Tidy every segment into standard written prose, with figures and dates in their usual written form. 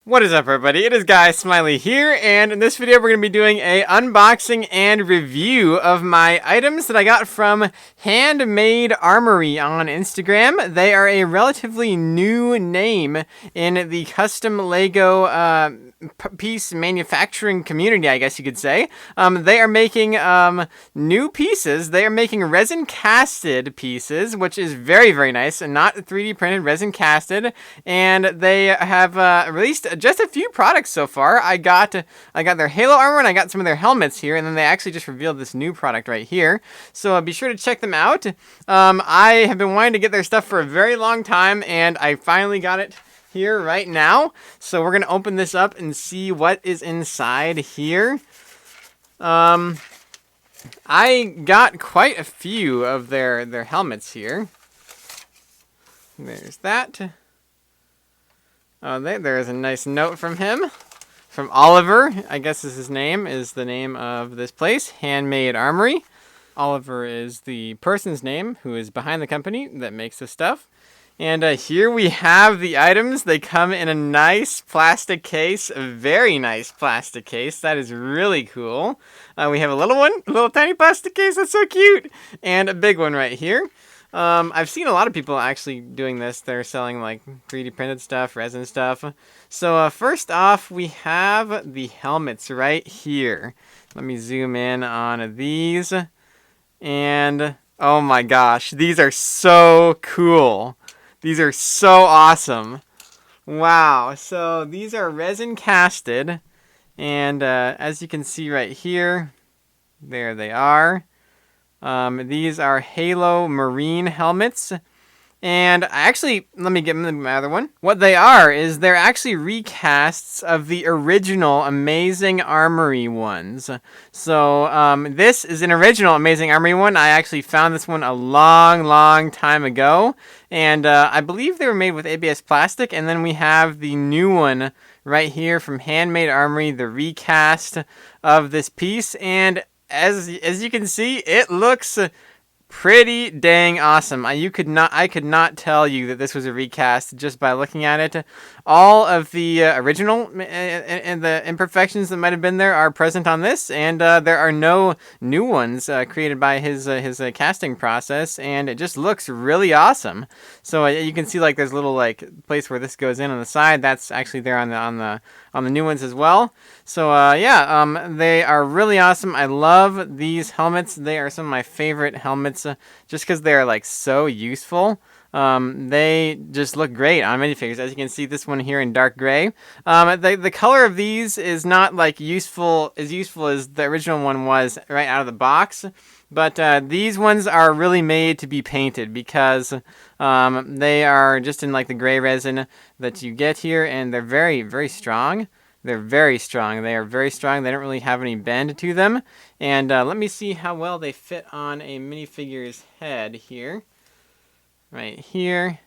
What is up, everybody? It is Guy Smiley here, and in this video we're going to be doing a unboxing and review of my items that I got from Handmade Armory on Instagram. They are a relatively new name in the custom Lego piece manufacturing community, I guess you could say. They are making new pieces. They are making resin casted pieces, which is very, very nice, and not 3D printed, resin casted. And they have released just a few products so far. I got their Halo armor, and I got some of their helmets here, and then they actually just revealed this new product right here. So be sure to check them out. I have been wanting to get their stuff for a very long time, and I finally got it here right now. So we're gonna open this up and see what is inside here. I got quite a few of their helmets here. There's that. Oh, there's a nice note from him. From Oliver, I guess is his name, is the name of this place, Handmade Armory. Oliver is the person's name who is behind the company that makes this stuff. And here we have the items. They come in a nice plastic case, a very nice plastic case. That is really cool. We have a little one, a little tiny plastic case. That's so cute. And a big one right here. I've seen a lot of people actually doing this. They're selling like 3D printed stuff, resin stuff. So first off, we have the helmets right here. Let me zoom in on these. And oh my gosh, these are so cool. These are so awesome. Wow. So these are resin casted. And as you can see right here, there they are. These are Halo Marine helmets. And actually, let me get my other one. What they are is they're actually recasts of the original Amazing Armory ones. So this is an original Amazing Armory one. I actually found this one a long time ago. And I believe they were made with ABS plastic. And then we have the new one right here from Handmade Armory, the recast of this piece. And as you can see, it looks pretty dang awesome. I could not tell you that this was a recast just by looking at it. All of the original and the imperfections that might have been there are present on this, and there are no new ones created by his casting process, and it just looks really awesome. So you can see like there's a little like place where this goes in on the side. That's actually there on the new ones as well. So they are really awesome. I love these helmets. They are some of my favorite helmets just because they're like so useful. They just look great on minifigures. As you can see, this one here in dark gray. The color of these is not like useful as the original one was right out of the box. But these ones are really made to be painted because they are just in like the gray resin that you get here, and they're very, very strong. They're very strong. They are very strong. They don't really have any bend to them. And let me see how well they fit on a minifigure's head here. Right here.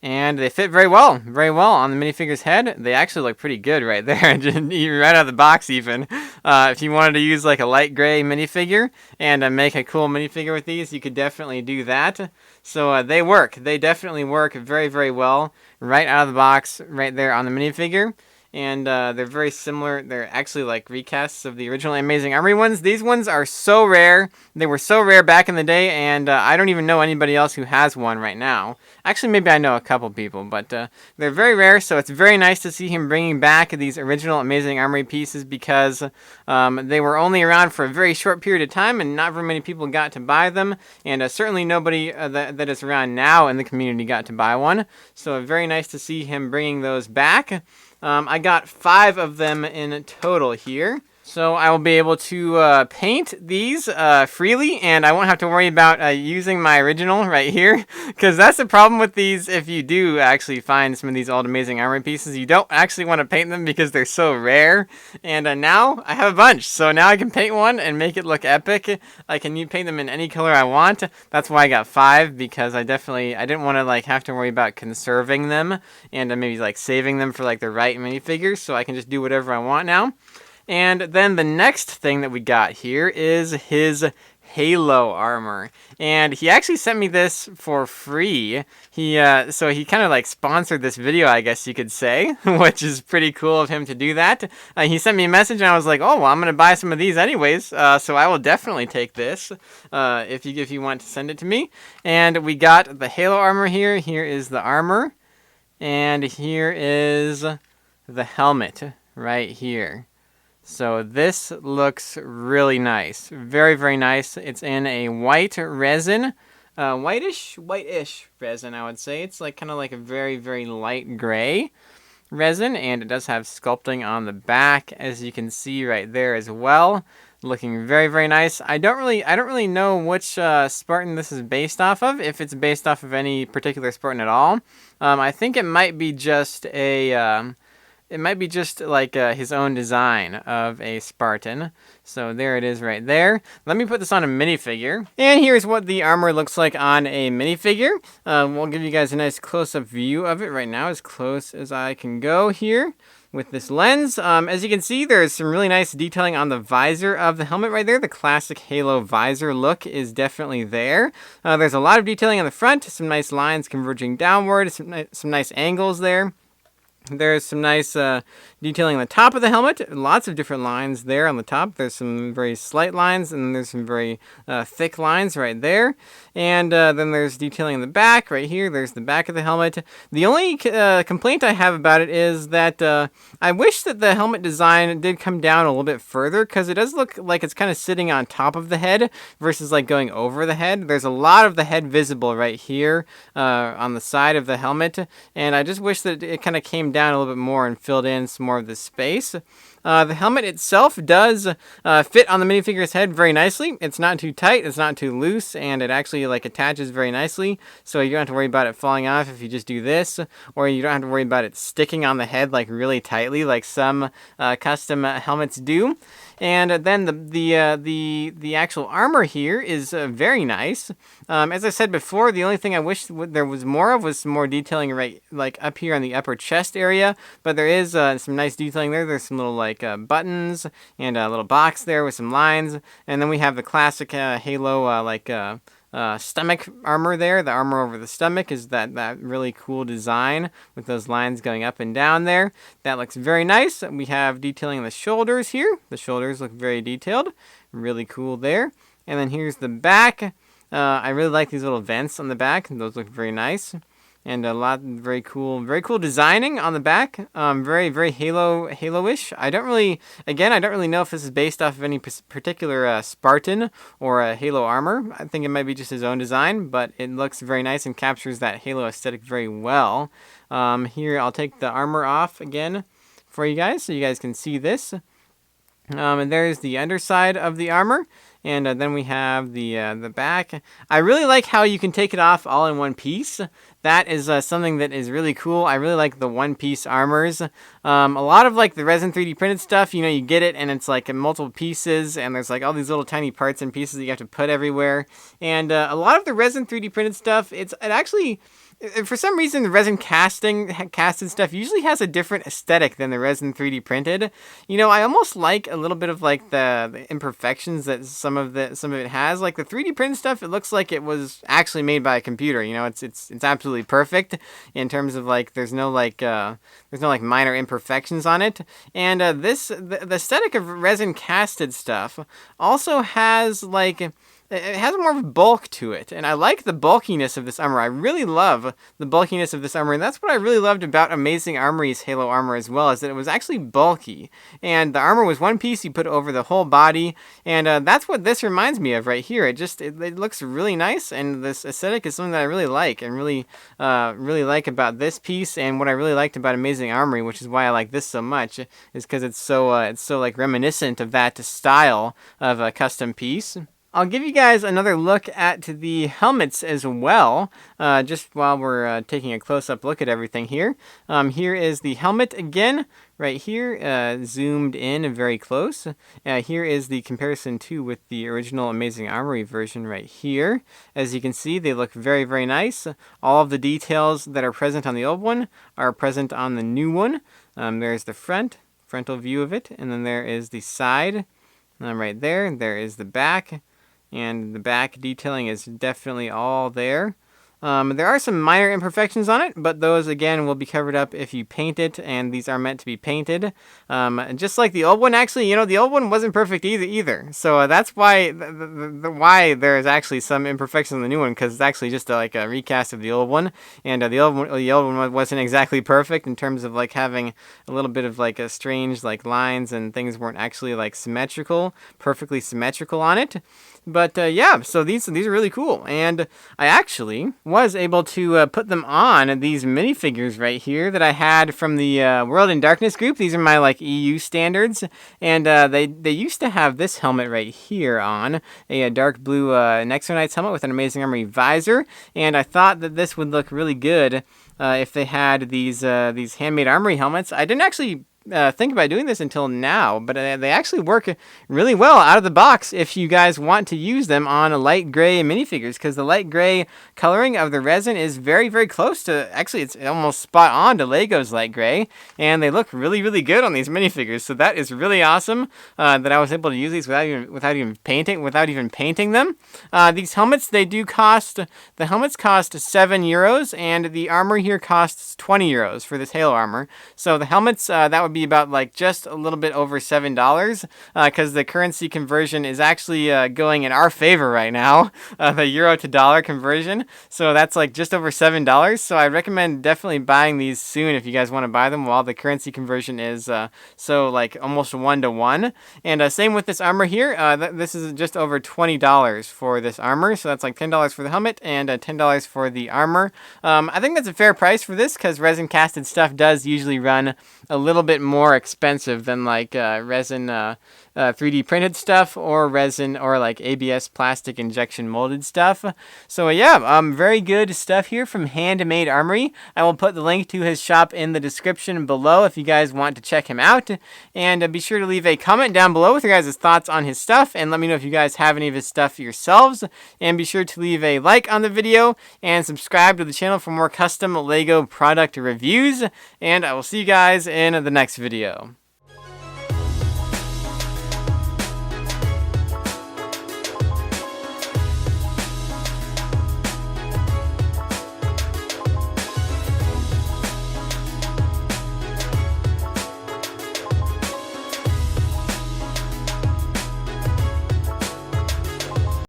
And they fit very well on the minifigure's head. They actually look pretty good right there, right out of the box even. If you wanted to use like a light gray minifigure and make a cool minifigure with these, you could definitely do that. So they work. They definitely work very, very well right out of the box right there on the minifigure. And they're very similar. They're actually like recasts of the original Amazing Armory ones. These ones are so rare. They were so rare back in the day, and I don't even know anybody else who has one right now. Actually, maybe I know a couple people, but they're very rare, so it's very nice to see him bringing back these original Amazing Armory pieces because they were only around for a very short period of time, and not very many people got to buy them, and certainly nobody that is around now in the community got to buy one. So very nice to see him bringing those back. I got 5 of them in total here. So I will be able to paint these freely, and I won't have to worry about using my original right here, because that's the problem with these. If you do actually find some of these old Amazing Armory pieces, you don't actually want to paint them because they're so rare. And now I have a bunch, so now I can paint one and make it look epic. I can paint them in any color I want. That's why I got 5, because I didn't want to like have to worry about conserving them and maybe like saving them for like the right minifigures, so I can just do whatever I want now. And then the next thing that we got here is his Halo armor, and he actually sent me this for free. So he kind of like sponsored this video, I guess you could say, which is pretty cool of him to do that. He sent me a message, and I was like, oh, well, I'm gonna buy some of these anyways, so I will definitely take this if you want to send it to me. And we got the Halo armor here. Here is the armor, and here is the helmet right here. So this looks really nice. Very, very nice. It's in a white resin. Whitish resin, I would say. It's like kind of like a very, very light gray resin, and it does have sculpting on the back, as you can see right there as well. Looking very, very nice. I don't really know which Spartan this is based off of, if it's based off of any particular Spartan at all. I think it might be just like his own design of a Spartan. So there it is right there. Let me put this on a minifigure. And here's what the armor looks like on a minifigure. We'll give you guys a nice close-up view of it right now, as close as I can go here with this lens. As you can see, there's some really nice detailing on the visor of the helmet right there. The classic Halo visor look is definitely there. There's a lot of detailing on the front, some nice lines converging downward, some nice angles there. There's some nice detailing on the top of the helmet. Lots of different lines there on the top. There's some very slight lines, and there's some very thick lines right there. And then there's detailing on the back right here. There's the back of the helmet. The only complaint I have about it is that I wish that the helmet design did come down a little bit further, because it does look like it's kind of sitting on top of the head versus like going over the head. There's a lot of the head visible right here on the side of the helmet, and I just wish that it kind of came down a little bit more and filled in some more of the space. The helmet itself does fit on the minifigure's head very nicely. It's not too tight, it's not too loose, and it actually like attaches very nicely, so you don't have to worry about it falling off if you just do this, or you don't have to worry about it sticking on the head like really tightly like some custom helmets do. And then the actual armor here is very nice. As I said before, the only thing I wish there was more of was some more detailing right like up here on the upper chest area. But there is some nice detailing there. There's some little like buttons and a little box there with some lines. And then we have the classic Halo stomach armor there. The armor over the stomach is that really cool design with those lines going up and down there. That looks very nice. We have detailing on the shoulders here. The shoulders look very detailed. Really cool there. And then here's the back. I really like these little vents on the back. Those look very nice. And a lot very cool designing on the back. Very, very Halo-ish. I don't really know if this is based off of any particular Spartan or Halo armor. I think it might be just his own design, but it looks very nice and captures that Halo aesthetic very well. Here, I'll take the armor off again for you guys, so you guys can see this. And there's the underside of the armor. And then we have the back. I really like how you can take it off all in one piece. That is something that is really cool. I really like the one-piece armors. A lot of like the resin 3D printed stuff, you get it and it's like in multiple pieces, and there's like all these little tiny parts and pieces that you have to put everywhere. And a lot of the resin 3D printed stuff, it actually, for some reason, the resin casted stuff usually has a different aesthetic than the resin 3D printed. I almost like a little bit of like the imperfections that some of it has. Like the 3D printed stuff, it looks like it was actually made by a computer. It's absolutely perfect in terms of like there's no minor imperfections on it. And the aesthetic of resin casted stuff also has like, it has more of a bulk to it, and I like the bulkiness of this armor. I really love the bulkiness of this armor, and that's what I really loved about Amazing Armory's Halo armor as well, is that it was actually bulky, and the armor was one piece you put over the whole body, and that's what this reminds me of right here. It looks really nice, and this aesthetic is something that I really like, and really like about this piece, and what I really liked about Amazing Armory, which is why I like this so much, is because it's so like reminiscent of that style of a custom piece. I'll give you guys another look at the helmets as well, just while we're taking a close-up look at everything here. Here is the helmet again, right here, zoomed in very close. Here is the comparison too with the original Amazing Armory version right here. As you can see, they look very, very nice. All of the details that are present on the old one are present on the new one. There's the frontal view of it, and then there is the side right there. There is the back. and the back detailing is definitely all there. There are some minor imperfections on it, but those again will be covered up if you paint it, and these are meant to be painted. Just like the old one, actually, the old one wasn't perfect either. So that's why why there's actually some imperfections in the new one, because it's actually just like a recast of the old one, and the old one wasn't exactly perfect in terms of like having a little bit of like a strange like lines, and things weren't actually like perfectly symmetrical on it. But yeah, so these are really cool, and I actually was able to put them on these minifigures right here that I had from the World in Darkness group. These are my like EU standards, and they used to have this helmet right here on, a dark blue Nexonites helmet with an Amazing Armory visor, and I thought that this would look really good if they had these Handmade Armory helmets. I didn't actually think about doing this until now, but they actually work really well out of the box if you guys want to use them on a light gray minifigures, because the light gray coloring of the resin is very, very close to, actually it's almost spot on to Lego's light gray, and they look really, really good on these minifigures. So that is really awesome that I was able to use these without even painting them. These helmets, the helmets cost €7, and the armor here costs €20 for this Halo armor. So the helmets, that would be about like just a little bit over $7, because the currency conversion is actually going in our favor right now, the euro to dollar conversion. So that's like just over $7. So I recommend definitely buying these soon if you guys want to buy them while the currency conversion is so like almost 1-to-1. And same with this armor here. This is just over $20 for this armor. So that's like $10 for the helmet and $10 for the armor. I think that's a fair price for this, because resin casted stuff does usually run a little bit more expensive than like resin 3D printed stuff, or resin, or like ABS plastic injection molded stuff. So yeah, very good stuff here from Handmade Armory. I will put the link to his shop in the description below if you guys want to check him out. And be sure to leave a comment down below with your guys' thoughts on his stuff, and let me know if you guys have any of his stuff yourselves. And be sure to leave a like on the video and subscribe to the channel for more custom Lego product reviews. And I will see you guys in the next video.